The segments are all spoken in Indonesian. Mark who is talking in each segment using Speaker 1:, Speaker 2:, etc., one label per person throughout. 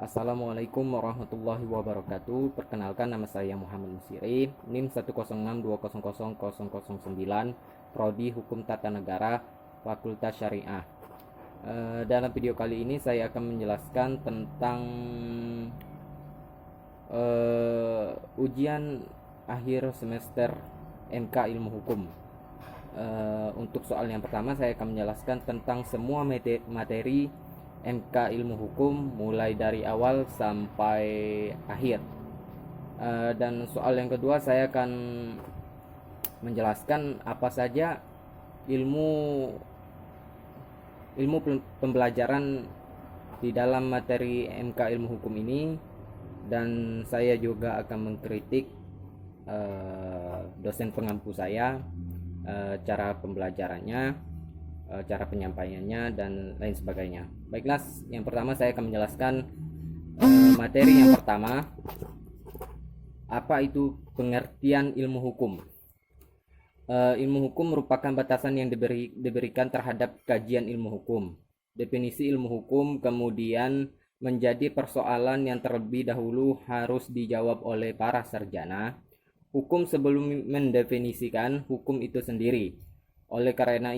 Speaker 1: Assalamualaikum warahmatullahi wabarakatuh. Perkenalkan, nama saya Muhammad Musiri, NIM 106200009, Prodi Hukum Tata Negara, Fakultas Syariah. Dalam video kali ini saya akan menjelaskan tentang ujian akhir semester MK Ilmu Hukum. Untuk soal yang pertama, saya akan menjelaskan tentang semua materi MK Ilmu Hukum mulai dari awal sampai akhir. Dan soal yang kedua, saya akan menjelaskan apa saja ilmu pembelajaran di dalam materi MK Ilmu Hukum ini, dan saya juga akan mengkritik dosen pengampu saya, cara pembelajarannya, cara penyampaiannya, dan lain sebagainya. Baiklah, yang pertama saya akan menjelaskan materi yang pertama, apa itu pengertian ilmu hukum. Ilmu hukum merupakan batasan yang diberikan terhadap kajian ilmu hukum. Definisi ilmu hukum kemudian menjadi persoalan yang terlebih dahulu harus dijawab oleh para sarjana hukum sebelum mendefinisikan hukum itu sendiri. Oleh karena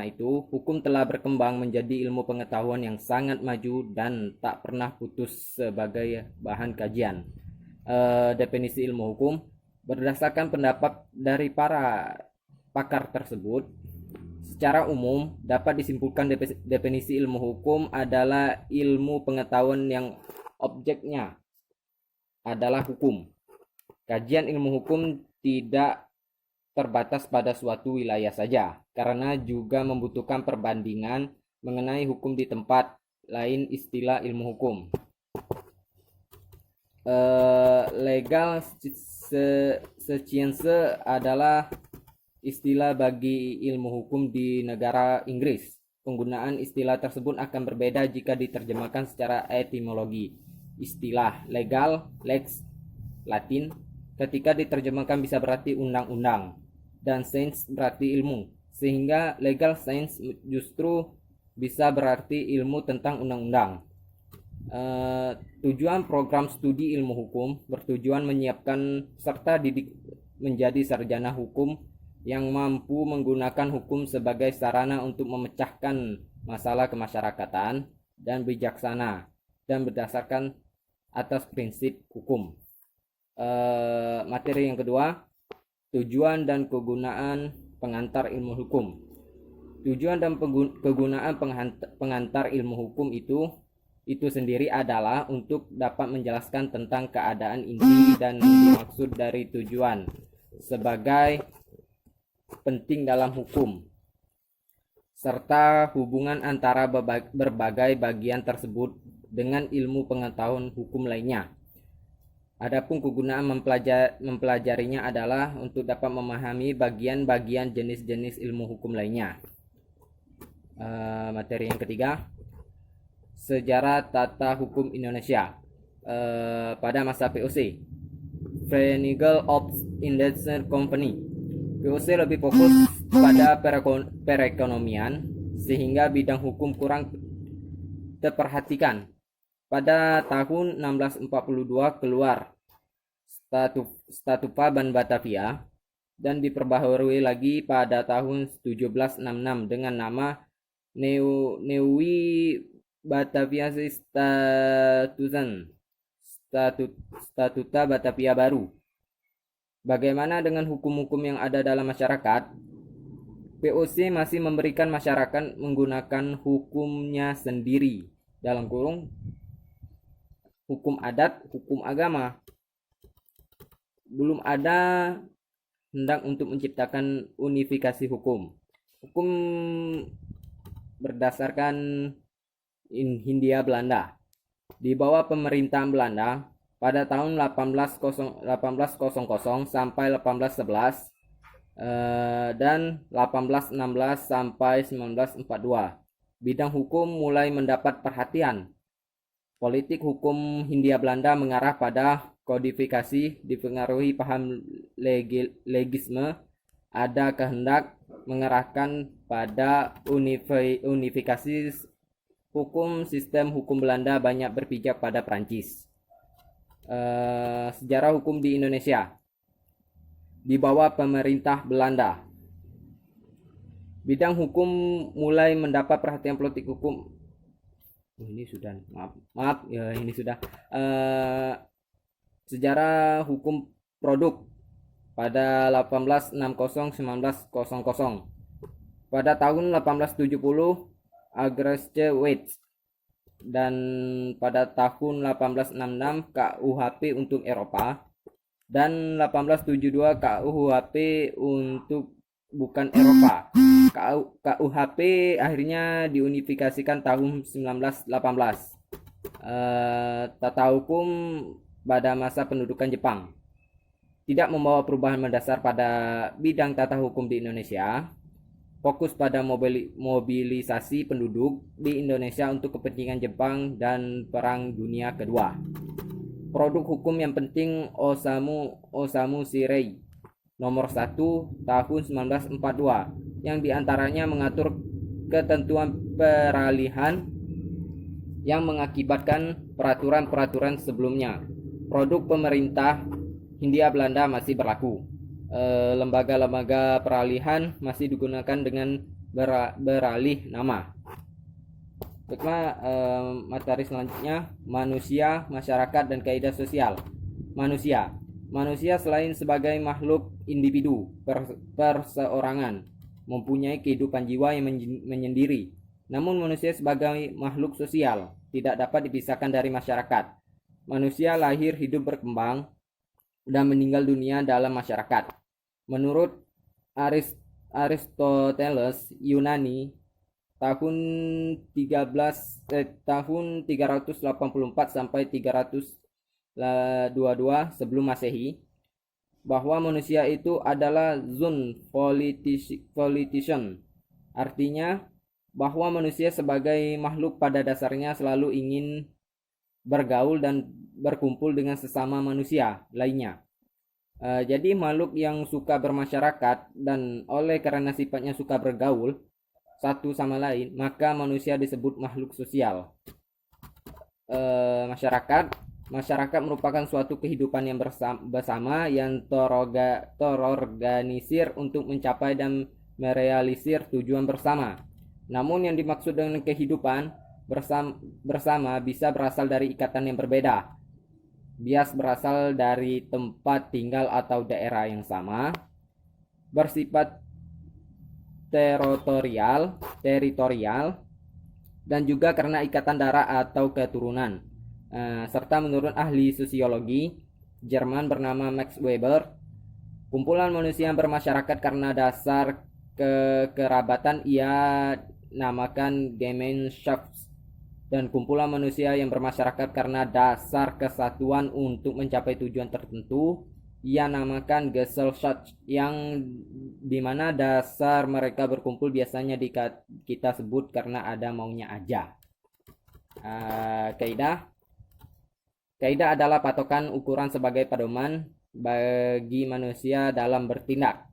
Speaker 1: itu, hukum telah berkembang menjadi ilmu pengetahuan yang sangat maju dan tak pernah putus sebagai bahan kajian. Definisi ilmu hukum berdasarkan pendapat dari para pakar tersebut, secara umum dapat disimpulkan definisi ilmu hukum adalah ilmu pengetahuan yang objeknya adalah hukum. Kajian ilmu hukum tidak terbatas pada suatu wilayah saja, karena juga membutuhkan perbandingan mengenai hukum di tempat lain. Istilah ilmu hukum legal science adalah istilah bagi ilmu hukum di negara Inggris. Penggunaan istilah tersebut akan berbeda jika diterjemahkan secara etimologi. Istilah legal, lex, Latin, ketika diterjemahkan bisa berarti undang-undang, dan science berarti ilmu, sehingga legal science justru bisa berarti ilmu tentang undang-undang. Tujuan program studi ilmu hukum bertujuan menyiapkan serta didik menjadi sarjana hukum yang mampu menggunakan hukum sebagai sarana untuk memecahkan masalah kemasyarakatan dan bijaksana dan berdasarkan atas prinsip hukum. Materi yang kedua, tujuan dan kegunaan pengantar ilmu hukum. Tujuan dan kegunaan pengantar ilmu hukum itu sendiri adalah untuk dapat menjelaskan tentang keadaan inti dan dimaksud dari tujuan sebagai penting dalam hukum, serta hubungan antara berbagai bagian tersebut dengan ilmu pengetahuan hukum lainnya. Adapun kegunaan mempelajarinya adalah untuk dapat memahami bagian-bagian jenis-jenis ilmu hukum lainnya. Materi yang ketiga, sejarah tata hukum Indonesia pada masa POC, Financial Ops Investment Company. POC lebih fokus pada perekonomian sehingga bidang hukum kurang terperhatikan. Pada tahun 1642 keluar Statuta Ban Batavia dan diperbaharui lagi pada tahun 1766 dengan nama Neui Batavia Statuta Batavia baru. Bagaimana dengan hukum-hukum yang ada dalam masyarakat? POC masih memberikan masyarakat menggunakan hukumnya sendiri, dalam kurung hukum adat, hukum agama. Belum ada hendak untuk menciptakan unifikasi hukum. Hukum berdasarkan Hindia Belanda di bawah pemerintahan Belanda pada tahun 1800 sampai 1811 dan 1816 sampai 1942. Bidang hukum mulai mendapat perhatian. Politik hukum Hindia Belanda mengarah pada kodifikasi, dipengaruhi paham legisme, ada kehendak mengarahkan pada unifikasi sistem hukum Belanda banyak berpijak pada Prancis. Sejarah hukum di Indonesia di bawah pemerintah Belanda. Bidang hukum mulai mendapat perhatian politik hukum. Ini sudah, maaf ya, ini sudah. Sejarah hukum produk pada 1860-1900. Pada tahun 1870 Agreste Waits, dan pada tahun 1866 KUHP untuk Eropa, dan 1872 KUHP untuk bukan Eropa. KUHP akhirnya diunifikasikan tahun 1918. Tata hukum pada masa pendudukan Jepang tidak membawa perubahan mendasar pada bidang tata hukum di Indonesia. Fokus pada mobilisasi penduduk di Indonesia untuk kepentingan Jepang dan Perang Dunia Kedua. Produk hukum yang penting Osamu Shirei nomor 1 tahun 1942 yang diantaranya mengatur ketentuan peralihan yang mengakibatkan peraturan-peraturan sebelumnya. Produk pemerintah Hindia Belanda masih berlaku. Lembaga-lembaga peralihan masih digunakan dengan beralih nama. Baiklah, materi selanjutnya, manusia, masyarakat, dan kaidah sosial. Manusia selain sebagai makhluk individu perseorangan mempunyai kehidupan jiwa yang menyendiri. Namun manusia sebagai makhluk sosial tidak dapat dipisahkan dari masyarakat. Manusia lahir, hidup, berkembang, dan meninggal dunia dalam masyarakat. Menurut Aristoteles Yunani tahun 384 sampai 322 sebelum Masehi, bahwa manusia itu adalah zoon politician. Artinya bahwa manusia sebagai makhluk pada dasarnya selalu ingin bergaul dan berkumpul dengan sesama manusia lainnya. Jadi makhluk yang suka bermasyarakat, dan oleh karena sifatnya suka bergaul satu sama lain, maka manusia disebut makhluk sosial. Masyarakat merupakan suatu kehidupan yang bersama yang terorganisir untuk mencapai dan merealisir tujuan bersama. Namun yang dimaksud dengan kehidupan bersama bisa berasal dari ikatan yang berbeda. Bias berasal dari tempat tinggal atau daerah yang sama, bersifat teritorial, dan juga karena ikatan darah atau keturunan. Serta menurut ahli sosiologi Jerman bernama Max Weber, kumpulan manusia yang bermasyarakat karena dasar kekerabatan ia namakan Gemeinschaft, dan kumpulan manusia yang bermasyarakat karena dasar kesatuan untuk mencapai tujuan tertentu ia namakan Gesellschaft, yang dimana dasar mereka berkumpul biasanya kita sebut karena ada maunya aja. Kaidah adalah patokan ukuran sebagai pedoman bagi manusia dalam bertindak.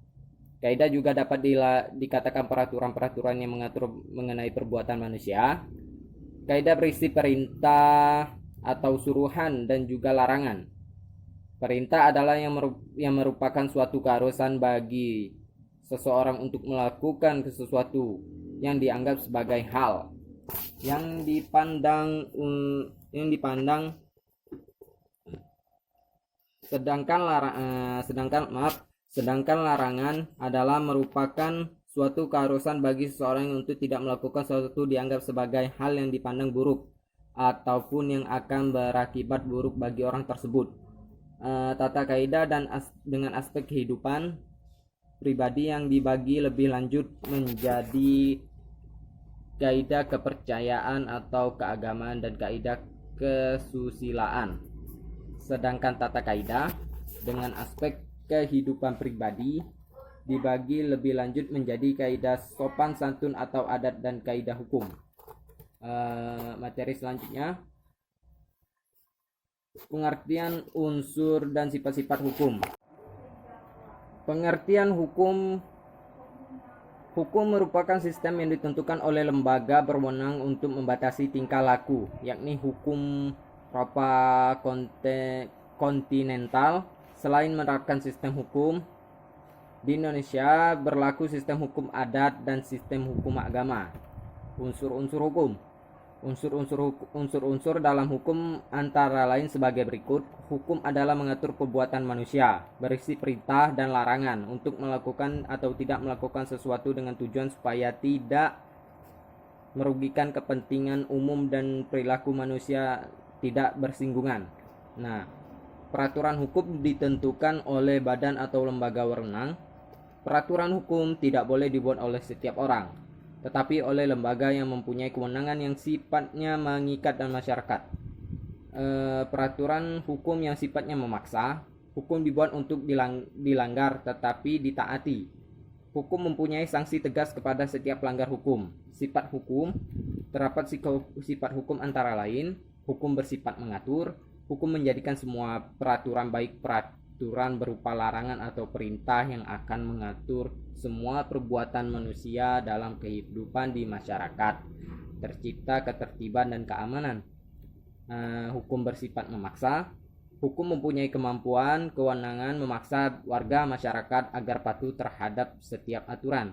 Speaker 1: Kaidah juga dapat dikatakan peraturan-peraturan yang mengatur mengenai perbuatan manusia. Kaidah berisi perintah atau suruhan dan juga larangan. Perintah adalah yang merupakan suatu keharusan bagi seseorang untuk melakukan sesuatu yang dianggap sebagai hal yang dipandang, sedangkan larangan adalah merupakan suatu keharusan bagi seseorang untuk tidak melakukan sesuatu dianggap sebagai hal yang dipandang buruk ataupun yang akan berakibat buruk bagi orang tersebut. Tata kaidah dengan aspek kehidupan pribadi yang dibagi lebih lanjut menjadi kaidah kepercayaan atau keagamaan dan kaidah kesusilaan. Sedangkan tata kaidah dengan aspek kehidupan pribadi dibagi lebih lanjut menjadi kaidah sopan santun atau adat dan kaidah hukum. Materi selanjutnya, pengertian unsur dan sifat-sifat hukum. Pengertian hukum Hukum merupakan sistem yang ditentukan oleh lembaga berwenang untuk membatasi tingkah laku, yakni hukum kontinental. Selain menerapkan sistem hukum, di Indonesia berlaku sistem hukum adat dan sistem hukum agama. Unsur-unsur hukum. Unsur-unsur dalam hukum antara lain sebagai berikut. Hukum adalah mengatur perbuatan manusia, berisi perintah dan larangan untuk melakukan atau tidak melakukan sesuatu dengan tujuan supaya tidak merugikan kepentingan umum dan perilaku manusia tidak bersinggungan. Nah, peraturan hukum ditentukan oleh badan atau lembaga berwenang. Peraturan hukum tidak boleh dibuat oleh setiap orang, tetapi oleh lembaga yang mempunyai kewenangan yang sifatnya mengikat dan masyarakat. Peraturan hukum yang sifatnya memaksa, hukum dibuat untuk dilanggar tetapi ditaati. Hukum mempunyai sanksi tegas kepada setiap pelanggar hukum. Sifat hukum terdapat sifat hukum antara lain: hukum bersifat mengatur, hukum menjadikan semua peraturan, baik peraturan berupa larangan atau perintah, yang akan mengatur semua perbuatan manusia dalam kehidupan di masyarakat, tercipta ketertiban dan keamanan. Hukum bersifat memaksa, hukum mempunyai kemampuan, kewenangan memaksa warga masyarakat agar patuh terhadap setiap aturan.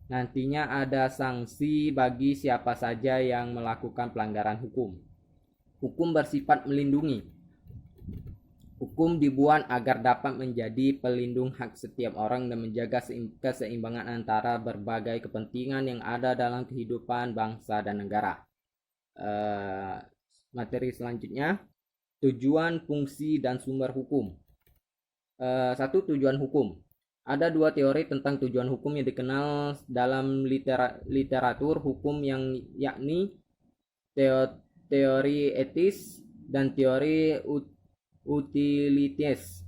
Speaker 1: Nantinya ada sanksi bagi siapa saja yang melakukan pelanggaran hukum. Hukum bersifat melindungi. Hukum dibuat agar dapat menjadi pelindung hak setiap orang dan menjaga keseimbangan antara berbagai kepentingan yang ada dalam kehidupan bangsa dan negara. Materi selanjutnya, tujuan, fungsi, dan sumber hukum. 1. Tujuan hukum. Ada dua teori tentang tujuan hukum yang dikenal dalam literatur hukum, yakni teori etis dan teori utilitas.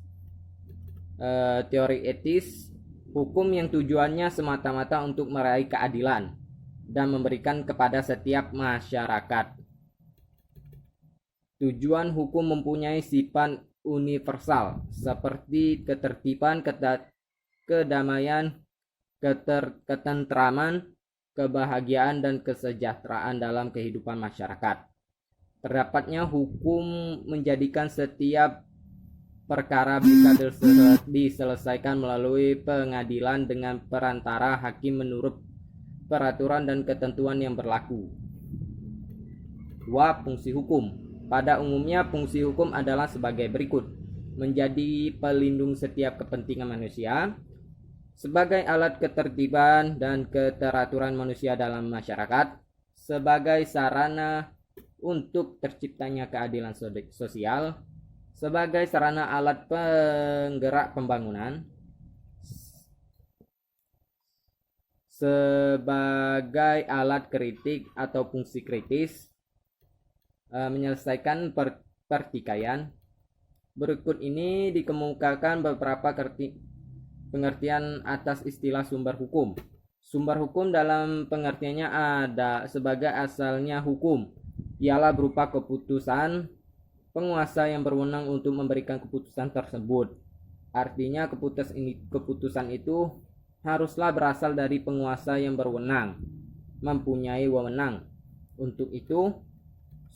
Speaker 1: Teori etis, hukum yang tujuannya semata-mata untuk meraih keadilan dan memberikan kepada setiap masyarakat. Tujuan hukum mempunyai sifat universal seperti ketertiban, kedamaian, ketentraman, kebahagiaan, dan kesejahteraan dalam kehidupan masyarakat. Terdapatnya hukum menjadikan setiap perkara bisa diselesaikan melalui pengadilan dengan perantara hakim menurut peraturan dan ketentuan yang berlaku. 2. Fungsi hukum. Pada umumnya fungsi hukum adalah sebagai berikut: menjadi pelindung setiap kepentingan manusia, sebagai alat ketertiban dan keteraturan manusia dalam masyarakat, sebagai sarana untuk terciptanya keadilan sosial, sebagai sarana alat penggerak pembangunan, sebagai alat kritik atau fungsi kritis, menyelesaikan pertikaian. Berikut ini dikemukakan beberapa pengertian atas istilah sumber hukum. Sumber hukum dalam pengertiannya ada sebagai asalnya hukum, ialah berupa keputusan penguasa yang berwenang untuk memberikan keputusan tersebut. Artinya keputusan itu haruslah berasal dari penguasa yang berwenang, mempunyai wewenang. Untuk itu,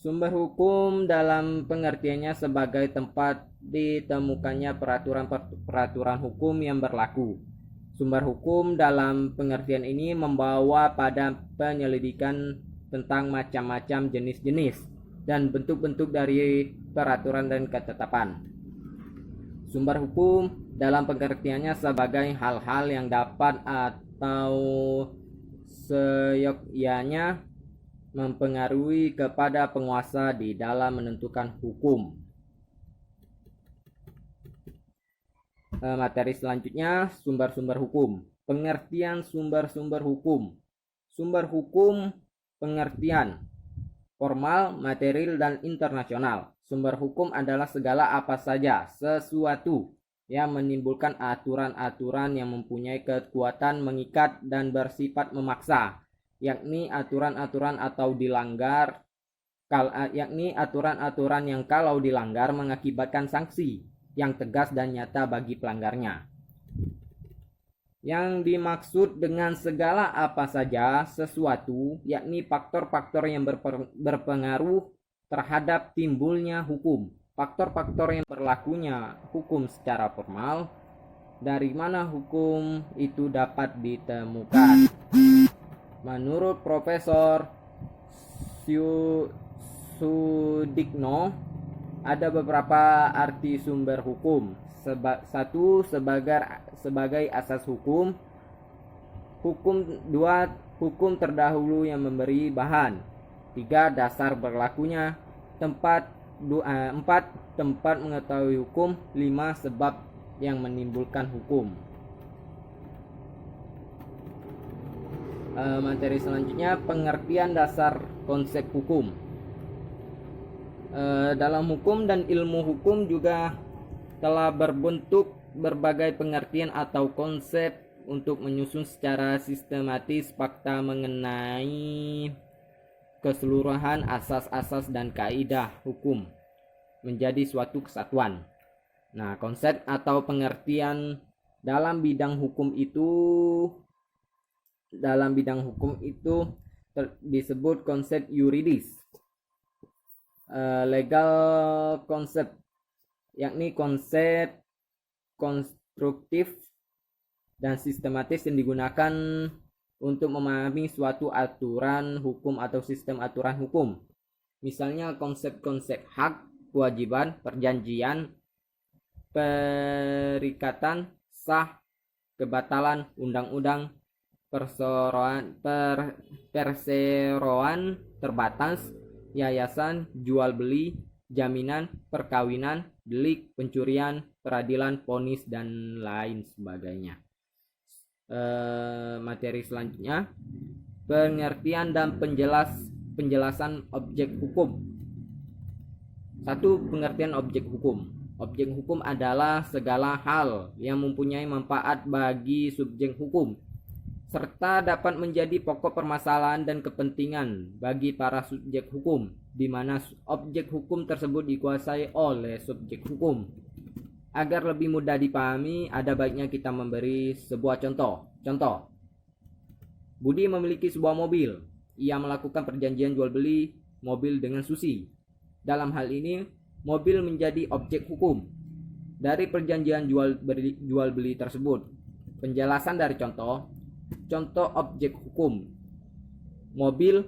Speaker 1: sumber hukum dalam pengertiannya sebagai tempat ditemukannya peraturan hukum yang berlaku. Sumber hukum dalam pengertian ini membawa pada penyelidikan tentang macam-macam jenis-jenis dan bentuk-bentuk dari peraturan dan ketetapan. Sumber hukum dalam pengertiannya sebagai hal-hal yang dapat atau seyogyanya mempengaruhi kepada penguasa di dalam menentukan hukum. Materi selanjutnya, sumber-sumber hukum. Pengertian sumber-sumber hukum. Sumber hukum, pengertian formal, material, dan internasional. Sumber hukum adalah segala apa saja sesuatu yang menimbulkan aturan-aturan yang mempunyai kekuatan mengikat dan bersifat memaksa, yakni aturan-aturan yang kalau dilanggar mengakibatkan sanksi yang tegas dan nyata bagi pelanggarnya. Yang dimaksud dengan segala apa saja sesuatu, yakni faktor-faktor yang berpengaruh terhadap timbulnya hukum. Faktor-faktor yang berlakunya hukum secara formal, dari mana hukum itu dapat ditemukan. Menurut Profesor Sudikno, ada beberapa arti sumber hukum. Satu, sebagai asas hukum. Dua, hukum terdahulu yang memberi bahan. Tiga, dasar berlakunya. Empat, tempat mengetahui hukum. Lima, sebab yang menimbulkan hukum. Materi selanjutnya, pengertian dasar konsep hukum. Dalam hukum dan ilmu hukum juga telah berbentuk berbagai pengertian atau konsep untuk menyusun secara sistematis fakta mengenai keseluruhan asas-asas dan kaidah hukum menjadi suatu kesatuan. Nah, konsep atau pengertian dalam bidang hukum itu disebut konsep yuridis, legal konsep, yakni konsep konstruktif dan sistematis yang digunakan untuk memahami suatu aturan hukum atau sistem aturan hukum. Misalnya konsep-konsep hak, kewajiban, perjanjian, perikatan, sah, kebatalan, undang-undang, perseroan terbatas, yayasan, jual beli, jaminan, perkawinan, delik, pencurian, peradilan, vonis, dan lain sebagainya. Materi selanjutnya, pengertian dan penjelasan objek hukum. Satu, pengertian objek hukum. Objek hukum adalah segala hal yang mempunyai manfaat bagi subjek hukum, serta dapat menjadi pokok permasalahan dan kepentingan bagi para subjek hukum, di mana objek hukum tersebut dikuasai oleh subjek hukum. Agar lebih mudah dipahami, ada baiknya kita memberi sebuah contoh. Contoh, Budi memiliki sebuah mobil. Ia melakukan perjanjian jual beli mobil dengan Susi. Dalam hal ini, mobil menjadi objek hukum dari perjanjian jual beli tersebut. Penjelasan dari contoh objek hukum. Mobil,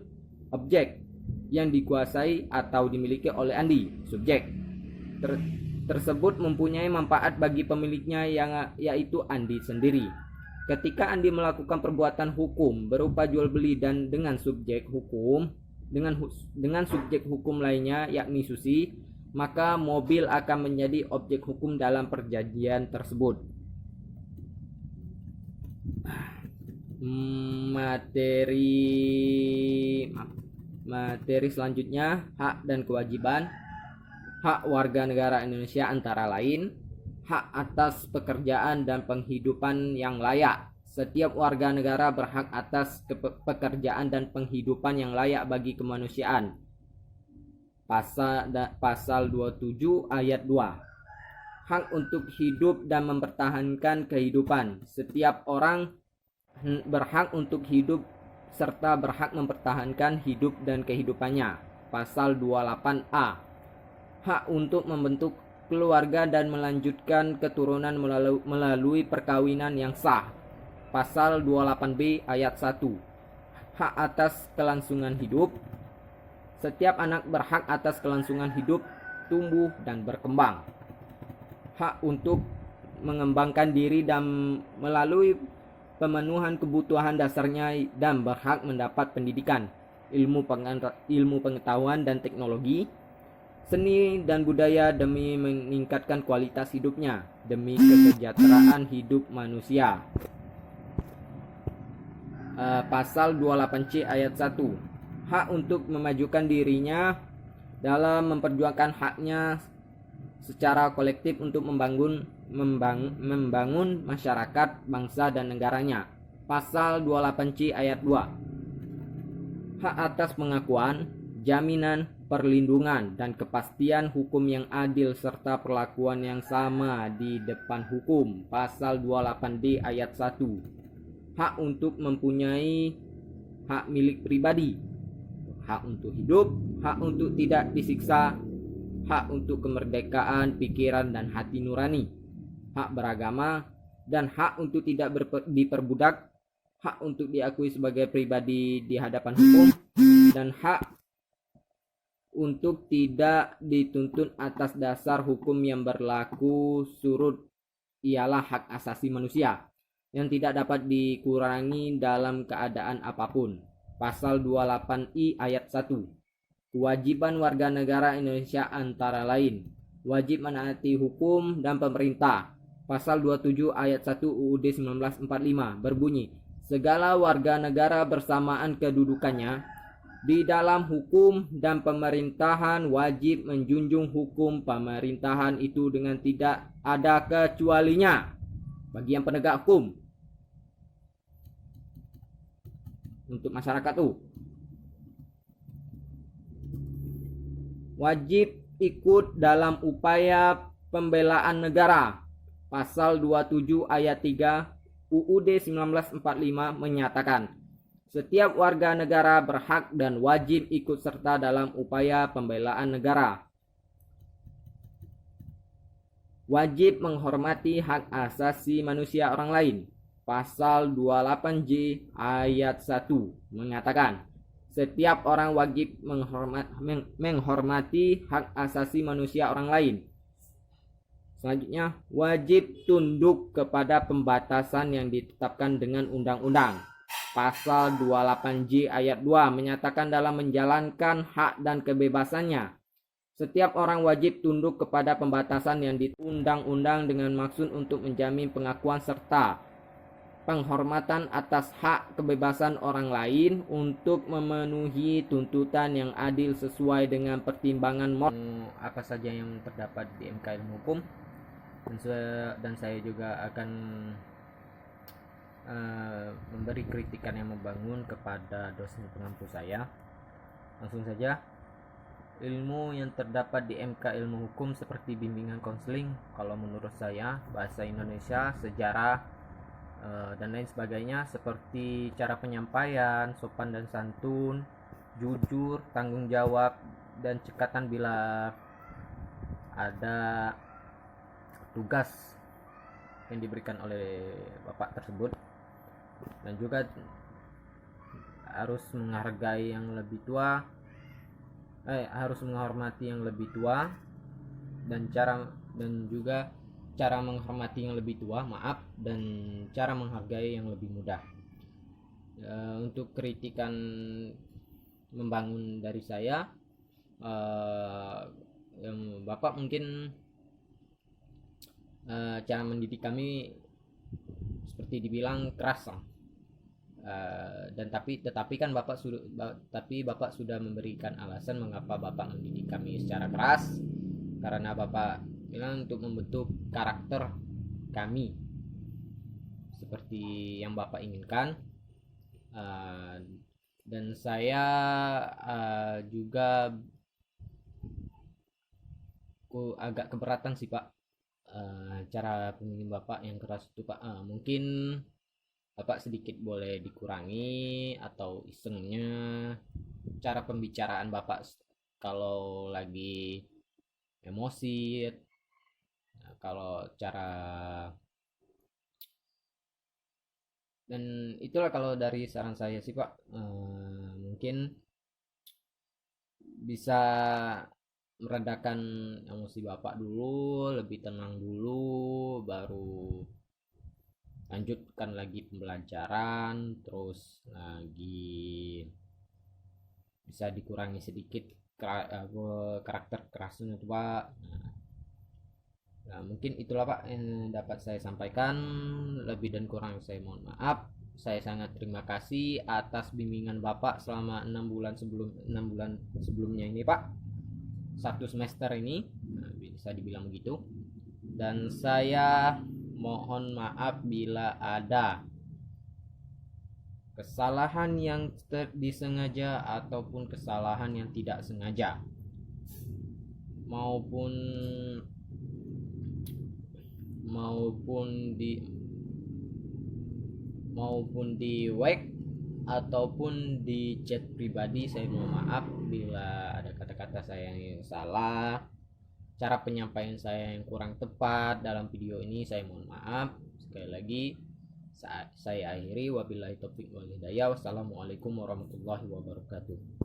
Speaker 1: objek yang dikuasai atau dimiliki oleh Andi, subjek. Tersebut mempunyai manfaat bagi pemiliknya yaitu Andi sendiri. Ketika Andi melakukan perbuatan hukum berupa jual beli dan dengan subjek hukum lainnya yakni Susi, maka mobil akan menjadi objek hukum dalam perjanjian tersebut. Materi selanjutnya, hak dan kewajiban. Hak warga negara Indonesia antara lain hak atas pekerjaan dan penghidupan yang layak. Setiap warga negara berhak atas pekerjaan dan penghidupan yang layak bagi kemanusiaan. Pasal 27 ayat 2. Hak untuk hidup dan mempertahankan kehidupan. Setiap orang berhak untuk hidup serta berhak mempertahankan hidup dan kehidupannya. Pasal 28A. Hak untuk membentuk keluarga dan melanjutkan keturunan melalui perkawinan yang sah. Pasal 28B ayat 1. Hak atas kelangsungan hidup. Setiap anak berhak atas kelangsungan hidup, tumbuh dan berkembang. Hak untuk mengembangkan diri dan melalui pemenuhan kebutuhan dasarnya dan berhak mendapat pendidikan, ilmu pengetahuan dan teknologi, seni dan budaya demi meningkatkan kualitas hidupnya, demi kesejahteraan hidup manusia. Pasal 28C ayat 1. Hak untuk memajukan dirinya dalam memperjuangkan haknya secara kolektif untuk membangun masyarakat, bangsa dan negaranya. Pasal 28C ayat 2. Hak atas pengakuan, jaminan, perlindungan dan kepastian hukum yang adil serta perlakuan yang sama di depan hukum. Pasal 28D ayat 1. Hak untuk mempunyai hak milik pribadi, hak untuk hidup, hak untuk tidak disiksa, hak untuk kemerdekaan pikiran dan hati nurani, hak beragama, dan hak untuk tidak diperbudak, hak untuk diakui sebagai pribadi di hadapan hukum, dan hak untuk tidak dituntut atas dasar hukum yang berlaku surut ialah hak asasi manusia yang tidak dapat dikurangi dalam keadaan apapun. Pasal 28I ayat 1. Kewajiban warga negara Indonesia antara lain wajib menaati hukum dan pemerintah. Pasal 27 ayat 1 UUD 1945 berbunyi, segala warga negara bersamaan kedudukannya di dalam hukum dan pemerintahan wajib menjunjung hukum pemerintahan itu dengan tidak ada kecualinya bagi yang penegak hukum. Untuk masyarakat tuh wajib ikut dalam upaya pembelaan negara. Pasal 27 ayat 3 UUD 1945 menyatakan, setiap warga negara berhak dan wajib ikut serta dalam upaya pembelaan negara. Wajib menghormati hak asasi manusia orang lain. Pasal 28J ayat 1 mengatakan, setiap orang wajib menghormati hak asasi manusia orang lain. Selanjutnya, wajib tunduk kepada pembatasan yang ditetapkan dengan undang-undang. Pasal 28J ayat 2 menyatakan dalam menjalankan hak dan kebebasannya, setiap orang wajib tunduk kepada pembatasan yang undang-undang dengan maksud untuk menjamin pengakuan serta penghormatan atas hak kebebasan orang lain untuk memenuhi tuntutan yang adil sesuai dengan pertimbangan apa saja yang terdapat di MK Ilmu Hukum, dan saya juga akan memberi kritikan yang membangun kepada dosen pengampu saya. Langsung saja, ilmu yang terdapat di MK Ilmu Hukum seperti bimbingan konseling, kalau menurut saya, bahasa Indonesia, sejarah, dan lain sebagainya, seperti cara penyampaian, sopan dan santun, jujur, tanggung jawab, dan cekatan bila ada tugas yang diberikan oleh bapak tersebut, dan juga harus menghargai yang lebih tua, harus menghormati yang lebih tua, dan juga cara menghormati yang lebih tua, dan cara menghargai yang lebih muda. Untuk kritikan membangun dari saya, bapak mungkin cara mendidik kami seperti dibilang keras, dan tetapi kan bapak sudah memberikan alasan mengapa bapak mendidik kami secara keras, karena bapak bilang untuk membentuk karakter kami seperti yang bapak inginkan. Dan saya juga agak keberatan sih pak, cara pemimpin bapak yang keras itu pak. Mungkin bapak sedikit boleh dikurangi, atau isengnya cara pembicaraan bapak kalau lagi emosi, kalau cara, dan itulah kalau dari saran saya sih pak. Mungkin bisa meredakan emosi bapak dulu, lebih tenang dulu, baru lanjutkan lagi pembelajaran, terus lagi bisa dikurangi sedikit karakter kerasnya itu pak. Nah, mungkin itulah pak yang dapat saya sampaikan. Lebih dan kurang saya mohon maaf. Saya sangat terima kasih atas bimbingan bapak selama 6 bulan sebelumnya ini pak, 1 semester ini, bisa dibilang begitu. Dan saya mohon maaf bila ada kesalahan yang disengaja ataupun kesalahan yang tidak sengaja. maupun maupun di WhatsApp ataupun di chat pribadi. Saya mohon maaf bila ada kata-kata saya yang salah, cara penyampaian saya yang kurang tepat dalam video ini, saya mohon maaf. Sekali lagi saya akhiri, wabillahi taufiq wal hidayah. Wassalamualaikum warahmatullahi wabarakatuh.